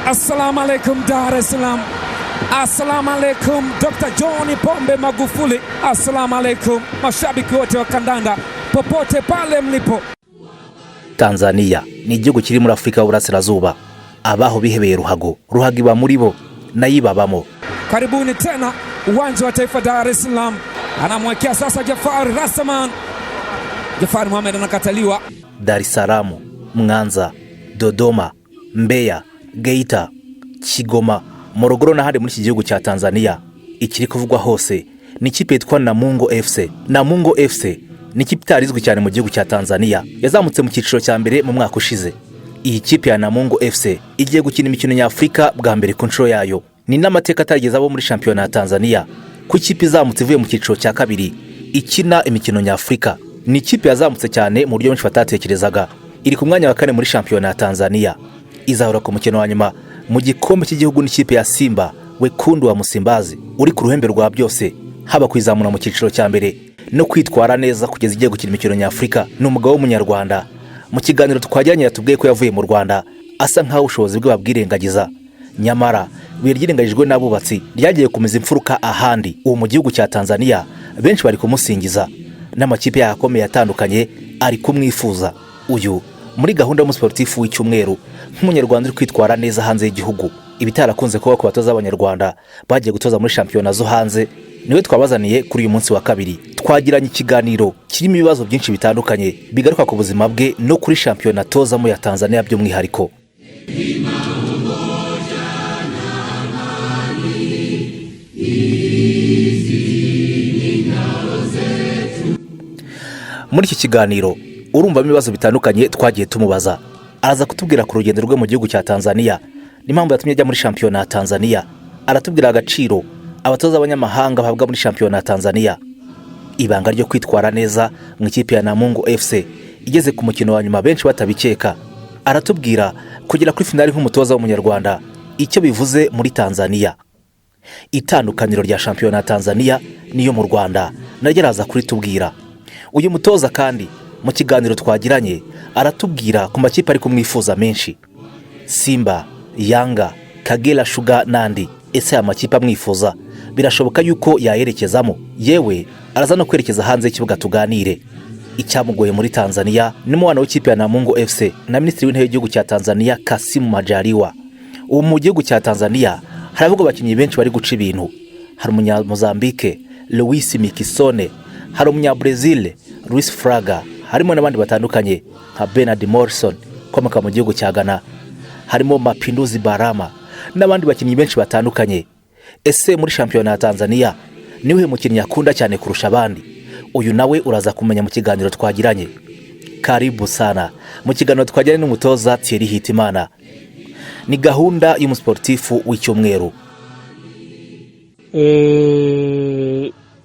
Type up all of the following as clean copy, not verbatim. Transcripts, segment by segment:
Assalamu alaikum Dar es Salaam. Assalamu alaikum Dr. John Pombe Magufuli. Assalamu alaikum mashabiki wote wa kandanda popote pale mlipo. Tanzania ni igihugu kiri muri Afrika y'Uburasirazuba. Abaho bihebeye ruhago iba muri bo nayibabamo. Karibuni tena uwanja wa Taifa Dar es Salaam. Anamwekea sasa Jafar Rasaman. Jafar Mohamed anakataliwa. Dar es Salaam, Mwanza, Dodoma, Mbeya, Geita, Kigoma, Morogoro na hadi muri iki gihugu cya Tanzania. Ikiri kuvugwa hose ni ikipe yitwa Namungo FC. Namungo FC ni ikipe itarizwi cyane mu gihugu cya Tanzania. Yazamutse mu cyiciro cya mbere mu mwaka ushize. Iyi kipe ya Namungo FC igiye gukina imikino nyafrika bwa mbere ku nshuro yayo. Ni n'amateka atarigeze abo muri shampiyona ya Tanzania. Ku kipe izamutse ivuye mu cyiciro cya kabiri ikina imikino nyafrika. Ni ikipe yazamutse cyane mu buryo benshi batatekerezaga. Iri ku mwanya wa 4 muri shampiyona ya Tanzania. Izahura ku mukino wa nyuma mu gikombe cy'igihugu n'ikipe ya Simba Wekundu wa Musimbazi uri ku ruhembe rwa byose, haba kwizamura mu cyiciro cya mbere no kwitwara neza kugeza igiye gukina imikino nyafrika. Ni umugabo w'umunyarwanda. Mu kiganiro twajyanye yatubwiye ko yavuye mu Rwanda asa nkaho ubushobozi bwe babwirengagiza, nyamara biryirenagijwe n'abubatsi ryagiye kumeza imfuruka ahandi. Uwo mu gihugu cya Tanzania benshi bari kumusingiza n'amakipe yakomeye atandukanye ari kumwifuza. Uyu muri gahunda y'umusportifu w'icyumweru nk'umunyarwanda uri kwitwara neza hanze y'igihugu, ibitarakunze kuba ku batoza abanyarwanda bagiye gutoza muri shampiyona zo hanze, niwe twabazaniye kuri uyu munsi wa kabiri. Twagiranye ikiganiro kirimo ibibazo byinshi bitandukanye bigaruka ku buzima bwe no kuri shampiyona tozamo ya Tanzania by'umwihariko. Muri iki kiganiro urumvamo ibibazo bitandukanye twagiye tumubaza. Araza kutubwira ku rugendo rwe mu gihugu cya Tanzania n'impamvu yatumye ajya muri shampiyona ya Tanzania. Aratubwira agaciro abatoza abanyamahanga bahabwa muri shampiyona ya Tanzania, ibanga ryo kwitwara neza mu ikipe ya Namungo FC igeze ku mukino wa nyuma benshi batabikeka. Aratubwira kugera kuri finali nk'umutoza w'umunyarwanda icyo bivuze muri Tanzania. Itandukaniro rya shampiyona ya Tanzania niyo mu Rwanda naryo araza kuri tubwira. Uyu mutoza kandi mu kiganiro twagiranye aratubwira ku makipe ari kumwifuza menshi: Simba, Yanga, Kagera Sugar nandi. Ese amakipe amwifuza birashoboka yuko yayerekezamo? Yewe araza no kwerekeza hanze y'ikibuga tuganire. Icyamugoye muri Tanzania ni mwana w'ikipe ya Namungo FC na Minisitiri w'Intebe w'igihugu cya Tanzania Kassim Majaliwa. Uwo mu gihugu cya Tanzania haravuga abakinnyi benshi bari guca ibintu. Hari umunya-Mozambique Luis Mikisone, hari umunya-Brazil Luis Fraga, harimo n'abandi batandukanye nka Bernard Morrison komoka mu gihugu cya Ghana, harimo Mapinduzi Barama n'abandi bakinnyi benshi batandukanye. Ese muri shampiyona ya Tanzania niwe mukinnyi akunda cyane kurusha abandi? Uyu nawe uraza kumenya mu kiganiro twagiranye. Karibu sana mu kiganiro twagiranye n'umutoza Thierry Hitimana. Ni gahunda y'umusportifu w'icyumweru.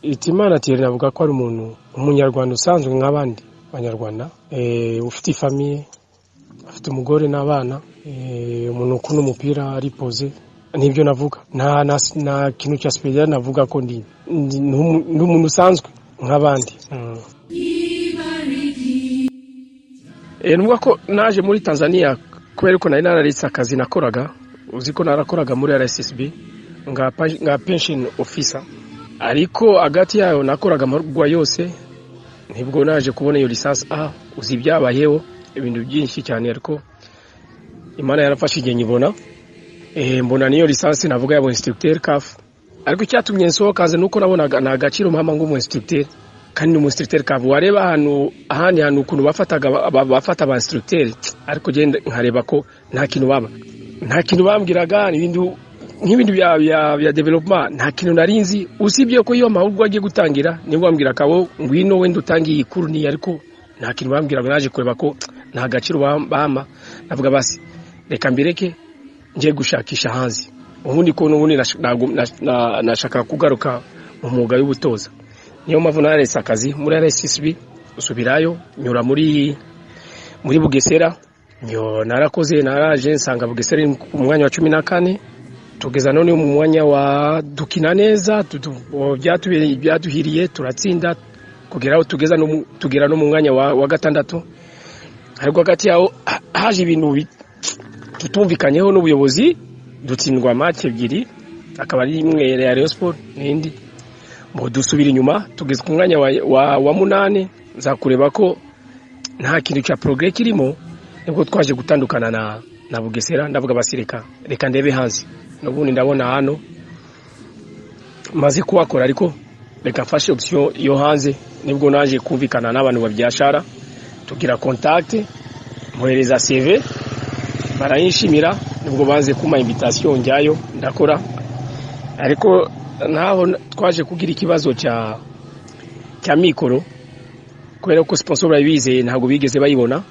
Hitimana Thierry navuga ko ari umuntu umunyarwanda usanzwe nk'abandi banyarwanda, ufite famille, afite umugore n'abana, umuntu ukunda umupira ari pose. Nibyo navuga, nta kintu cya special navuga ko ndi umuntu usanzwe nk'abandi. Nuvuga ko naje muri Tanzania kubera ko nari nararitse akazi nakoraga. Uzi ko narakoraga muri RSSB nga pension officer, ariko agati yayo nakoraga amarugwa yose. Nibwo naje kubona iyo lisansi uzi byabayeho ibintu byinshi cyane, ariko Imana yarafashe igihe nyibona. Mbona niyo lisansi navuga yabo instructeur CAF, ariko cyatumye nsohokaze nuko nabonaga na agaciro mpama ngo mu instructeur, kandi mu instructeur CAF wareba ahandi hantu ukuntu bafata ba instructeur, ariko genda nkareba ko nta kintu bambwiraga n'ibindi bya development, nta kintu narinzi. Usibye ko iyo mahugurwa agiye gutangira nibwo bambwira kabo ngwino wenda utangiye ikuru ni, ariko nta kintu bambwiraga. Naje kureba ko nta gaciro bama, navuga basi reka mbireke nje gushakisha hanze. Ubundi ko n'ubundi nashaka kugaruka mu mwuga w'ubutoza. Niyo mpamvu naretse akazi muri RSSB usubirayo nyura muri Bugesera. Narakoze naraje nsanga Bugesera mu mwanya wa 14, tugeza none mu mwanya wa dukina neza, byaduhiriye turatsinda kugeraho tugera no mu mwanya wa 6. Ariko hagati yaho haje ibintu tutumvikanyeho n'ubuyobozi dutsindwa match ebyiri akaba ari imwe ya Rayon Sport n'indi mu dusubira inyuma tugeze ku mwanya wa 8 za kureba ko nta kintu cya progress kirimo nibwo twaje gutandukana na Bugesera ndavuga basireka reka ndebe hanze n'ubundi ndabona hano maze kuwakora ariko reka fashe option yo hanze nibwo naje kumvikana n'abantu babyashara tugira contact mwohereza CV barayishimira nibwo banze kuma invitation njyayo ndakora ariko naho twaje kugira ikibazo cya mikoro kubera ko sponsor babize ntabwo bigeze bayibona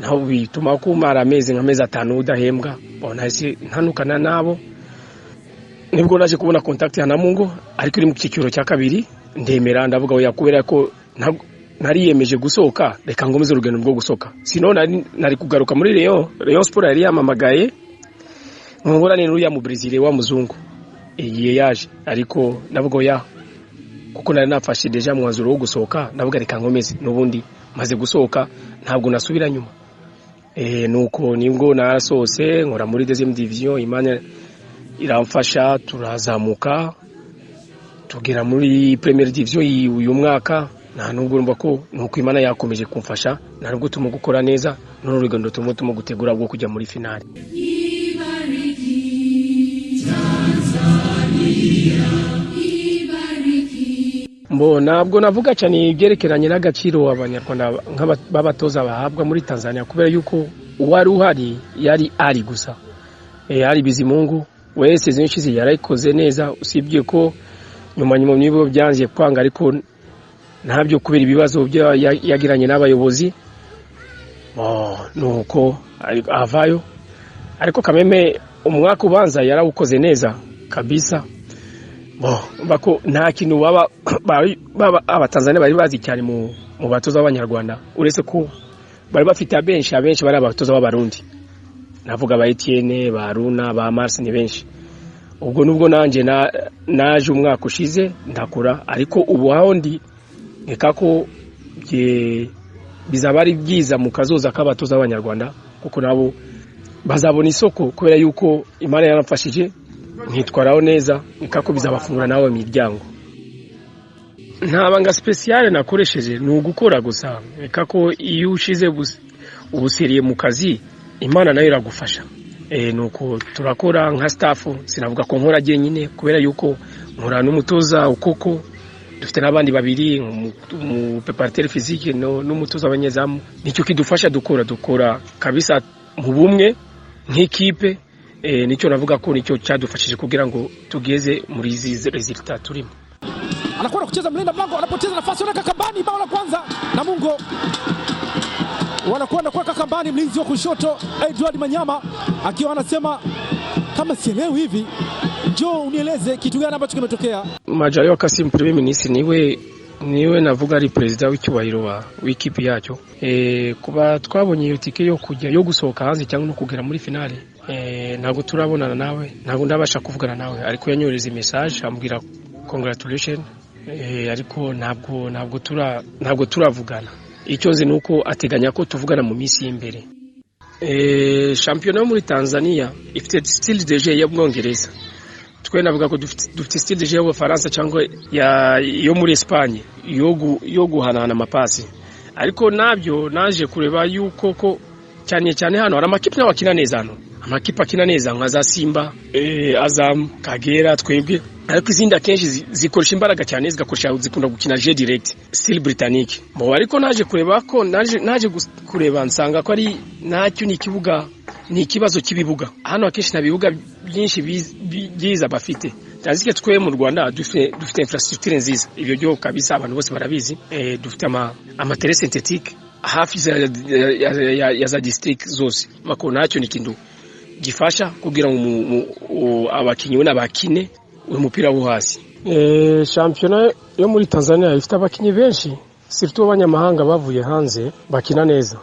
naho bituma kumara amezi nk'amezi 5 udahembwa bona ese ntanukana nabo nibwo naje kubona contact ya Namungo ariko iri mu kiciro cya kabiri ndemera ndavuga oya kubera ko nari yemeje gusohoka reka ngomeze urugendo rwo gusoka sino nari kugaruka muri Rayon Sport yari yamamagaye ngorane n'uriya mu Brazil wa muzungu igiye yaje ariko ndavuga oya kuko nari nafashe deja mwanzuro wo gusohoka ndavuga reka ngomeze n'ubundi maze gusohoka ntabwo nasubira nyuma nuko nibwo narasose nkora muri deuxième division Imana iramfasha turazamuka tugera muri première division uyu mwaka nta nubwo urumva ko nuko Imana yakomeje kumfasha ntabwo tumu gukora neza n'urugendo tumu gutegura bwo kujya muri finale. Ntabwo navuga cyane ibyerekeranye n'agaciro abanyarwanda nk'abatoza bahabwa muri Tanzania kubera yuko uwari uhari yari ari gusa ari Bizimungu wese zinshi yarayikoze neza usibye ko nyuma nibo byanze kwanga ariko ntabyo kubera ibibazo yagiranye n'abayobozi nuko avayo ariko kameme umwaka ubanza yarawukoze neza kabisa bako nta kintu baba abatanzania bari bazi cyane mu batoza b'abanyarwanda uretse ko bari bafite abenshi bari abatoza b'abarundi navuga ba Etienne ba Runa ba Mars ni benshi ubwo nubwo nanje naje umwaka ushize ndakura ariko ubu handi nkako bizaba ari byiza mu kazoza k'abatoza b'abanyarwanda kuko nabo bazabona isoko kubera yuko Imana yaramfashije ntitwaraho neza nkako bizabafungura nawe imiryango ntabanga special nakoresheje ni ugukora gusa nkako iyo ushize ubuseriye mu kazi Imana nayo iragufasha nuko turakora nka staff sinavuga ko nkora nyine kubera yuko nkora n'umutoza ukoko dufite n'abandi babiri mu préparateur physique n'umutoza abanyezamu nicyo kidufasha dukora kabisa mu bumwe nk'ikipe nicyo navuga ko nicyo cyadufashije kugira ngo tugeze muri izi resultat turimo. Anakwenda kucheza mlinda mlango anapoteza nafasi weka kambani bao la kwanza Namungo wanakwenda kuweka kambani mlinzi wa kushoto Edward Manyama akiwa anasema kama sielewi hivi njoo unieleze kitu gani ambacho kimetokea. Majaliwa Kasim Premier Ministre niwe navuga ari president w'icyubahiro w'ikipe yacu kuba twabonye iyo tike yo kujya yo gusohoka hanze cyangwa no kugera muri finale ntago turabonana nawe ntago ndabasha kuvugana nawe ariko yanyoreza message ambwira congratulations ariko ntabwo turavugana icyo nzi nuko ateganya ko tuvugana mu minsi y'imbere. Championnat muri Tanzania ifite style de jeu y'Ubwongereza twe navuga ko dufite style de jeu y'Ubufaransa cyangwa yo muri Espagne yo guhanana amapasi ariko nabyo naje kureba yuko ko cyane hano hari amakipe n'abakina neza hano amakipe akina neza nka za Simba Azam Kagera twebwe ariko izindi akenshi zikoresha imbaraga cyane zikunda gukina jeu direct style britannique ariko naje kureba ko naje kureba nsanga ko ari nacyo ni ikibazo cy'ibibuga hano akenshi na bibuga byinshi byiza bafite tanzike twe mu Rwanda dufite infrastructure nziza ibyo byo kabisa abantu bose barabizi dufite amatere synthétique hafi ya za district zose mako nacyo ni kintu gifasha kugira ngo abakinyi n'abakine umupira wo hasi. Championnat yo muri Tanzania ifite abakinyi benshi surtout abanyamahanga bavuye hanze bakina neza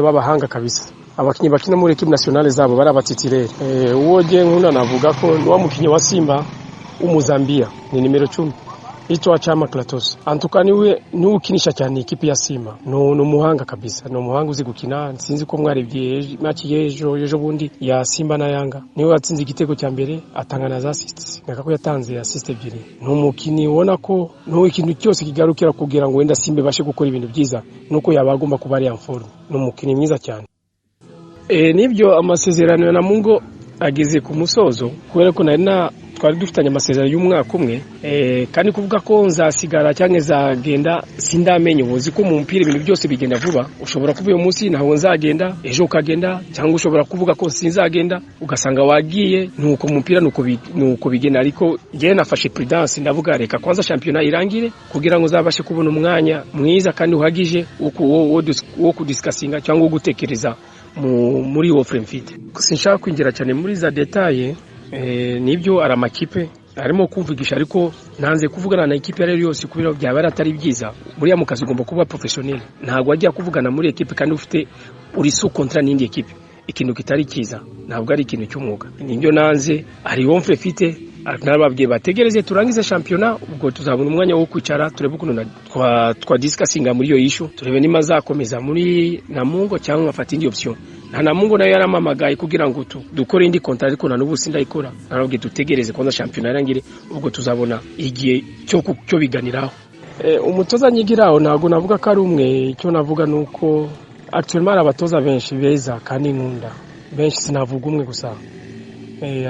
babahanga kabisa abakinyi bakina muri equipe nationale zabo barabatitire uwo je nkuna navuga ko wa mukinyi wa Simba umuzambia ni numero 10 Ito Chama Klatos antuka niwe ukinisha cyane ikipe ya Simba no muhanga kabisa, no muhanga uzi gukina. Sinzi ko mwarebye match yejo bundi ya Simba na Yanga, niwe watsinze igitego cya mbere atanga na assist, ngako yatanze assist ebyiri. No mukini ubona ko no ikintu cyose kigarukira kugira ngo wenda Simba bashe gukora ibintu byiza nuko yabagomba kuba ari amforo. No mukini mwiza cyane. Nibyo amasezerano ya Namungo ageze ku musozo, kubera ko twari dufitanye amasezerano y'umwaka umwe, kandi kuvuga ko nzasigara cyangwa zagenda sindamenye. Ubuzi ko mu mpira ibintu byose bigenda vuba, ushobora kuvuga uyu munsi ntaho nzagenda, ejo ukagenda, cyangwa ushobora kuvuga ko sinzagenda ugasanga wagiye. Nuko mu mpira nuko bigenda. Ariko ngiye nafashe prudence, ndavuga reka kwanza championnat irangire kugira ngo zabashe kubona umwanya mwiza kandi uhagije wo kudiscussinga cyangwa gutekereza muri offre mfite. Sinshaka kwinjira cyane muri za detail. Nibyo ara makipe arimo kumvugisha, ariko nanze kuvugana na ekipe yari yose kubera byaba atari byiza. Muri mu kazi ugomba kuba professionnel, ntabwo ajya kuvugana muri ekipe kandi ufite uri sous contrat n'indi ekipe. Ikintu kitari cyiza ntabwo ari ikintu cy'umwuga. Nibyo nanze ari womfre fite nababwiye bategereze turangize championnat, ubwo tuzabona umwanya wo kwicara turebe ukuntu twa discussinga muri iyo issue, turebe nima zakomeza muri Namungo cyangwa afata indi option. Na Namungo nayo yaramamagaye kugira ngo dukore indi contrat, ariko nanubu sindayikora. Narabwiye dutegereze kwanza championnat irangire, ubwo tuzabona igihe cyo biganiraho. Umutoza nyigiraho ntabwo navuga ko ari umwe. Icyo navuga nuko actuellement abatoza benshi beza kandi nkunda benshi, sinavuga umwe gusa.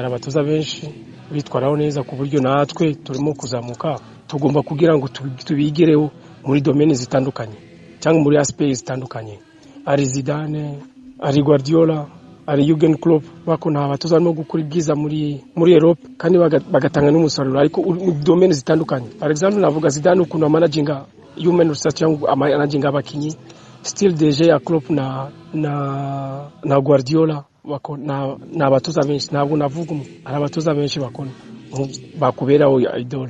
Abatoza benshi bitwaraho neza ku buryo natwe turimo kuzamuka, tugomba kugira ngo tubigireho muri domaine zitandukanye cyangwa muri aspects zitandukanye. Ari Zidane, ari Guardiola, ari Jurgen Klopp, bako nta batoza barimo gukora ibyiza muri Europe kandi bagatanga n'umusaruro, ariko domaine zitandukanye. For example navuga Zidane ukuntu managinga human resources cyangwa managinga abakinyi, still DG ya Klopp na Guardiola bako na abatoza benshi. Ntabwo navuga umwe, ari abatoza benshi bakona bakuberaho idol.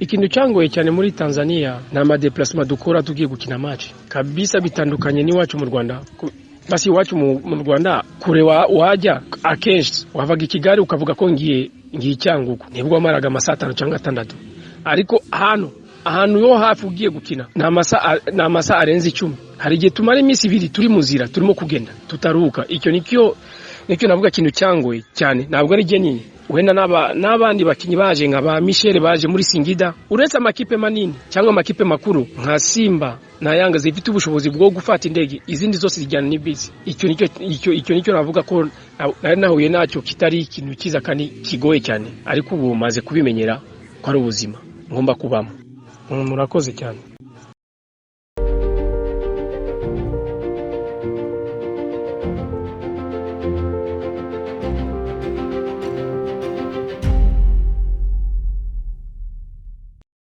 Ikintu cyangoye cyane muri Tanzaniya na amadeplacement dukora tugiye gukina match kabisa, bitandukanye n'iwacu mu Rwanda. Basi iwacu mu Rwanda kure wajya akenshi wavaga Kigali ukavuga ko ngiye Cyangugu, nibwo amaraga amasaha 5 cyangwa 6. Ariko ahantu yo hafi ugiye gukina na amasaha arenze 10. Hari igihe tumara iminsi 2 turi muzira, turimo kugenda tutaruka. Icyo nicyo navuga kintu cyangoye cyane. Ntabwo ari genini wenda n'abandi bakinyi baje nka ba Michel baje muri Singida, uretse amakipe manini cyangwa amakipe makuru nka Simba na Yanga zifite ubushobozi bwo gufata indege, izindi zose zijyana n'ibisi. Icyo nicyo navuga ko nahuye nacyo kitari ikintu cyiza kandi kigoye cyane, ariko ubu maze kubimenyera ko ari ubuzima ngomba kubamo. Murakoze cyane.